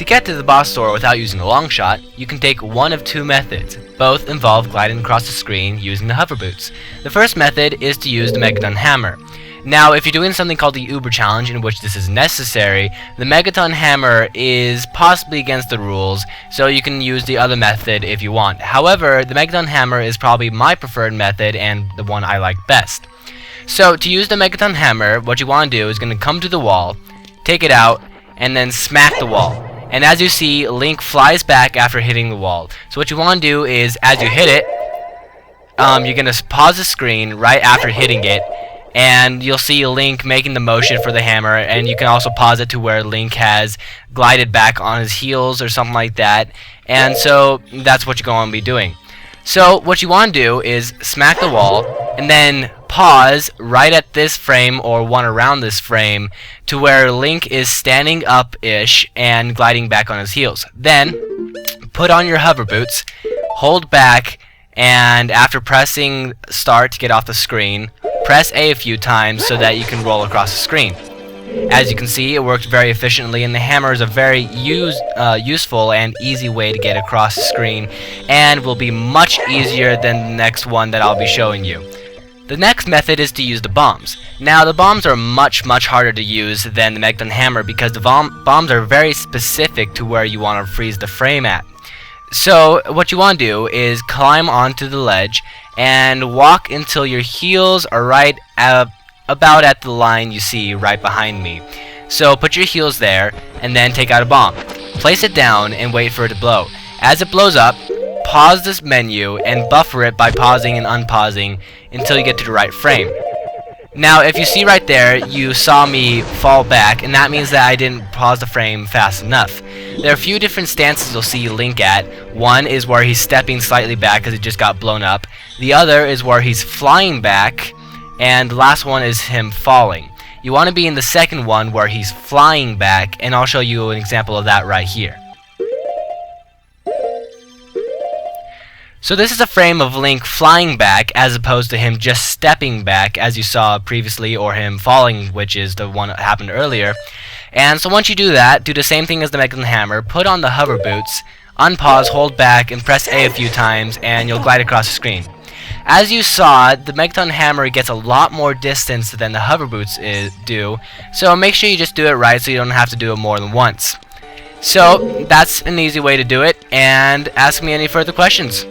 To get to the boss door without using the Longshot, you can take one of two methods. Both involve gliding across the screen using the hover boots. The first method is to use the Megaton Hammer. Now, if you're doing something called the Uber challenge, in which this is necessary, the Megaton Hammer is possibly against the rules, so you can use the other method if you want. However, the Megaton Hammer is probably my preferred method and the one I like best. So, to use the Megaton Hammer, what you want to do is going to come to the wall, take it out, and then smack the wall. And as you see, Link flies back after hitting the wall. So what you want to do is, as you hit it, you're going to pause the screen right after hitting it, and you'll see Link making the motion for the hammer, and you can also pause it to where Link has glided back on his heels or something like that. And so that's what you're going to be doing. So what you want to do is smack the wall, and then pause right at this frame or one around this frame to where Link is standing up-ish and gliding back on his heels. Then put on your hover boots, hold back, and after pressing start to get off the screen, press A few times so that you can roll across the screen. As you can see, it worked very efficiently, and the hammer is a very useful and easy way to get across the screen, and will be much easier than the next one that I'll be showing you. The next method is to use the bombs. Now, the bombs are much harder to use than the Megaton Hammer because the bombs are very specific to where you want to freeze the frame at. So what you want to do is climb onto the ledge and walk until your heels are right about at the line you see right behind me. So put your heels there and then take out a bomb. Place it down and wait for it to blow. As it blows up, pause this menu and buffer it by pausing and unpausing until you get to the right frame. Now, if you see right there, you saw me fall back, and that means that I didn't pause the frame fast enough. There are a few different stances you'll see Link at. One is where he's stepping slightly back because he just got blown up. The other is where he's flying back, and the last one is him falling. You want to be in the second one where he's flying back, and I'll show you an example of that right here. So this is a frame of Link flying back as opposed to him just stepping back as you saw previously, or him falling, which is the one that happened earlier. And so once you do that, do the same thing as the Megaton Hammer, put on the hover boots, unpause, hold back, and press A a few times, and you'll glide across the screen. As you saw, the Megaton Hammer gets a lot more distance than the hover boots do, so make sure you just do it right so you don't have to do it more than once. So that's an easy way to do it, and ask me any further questions.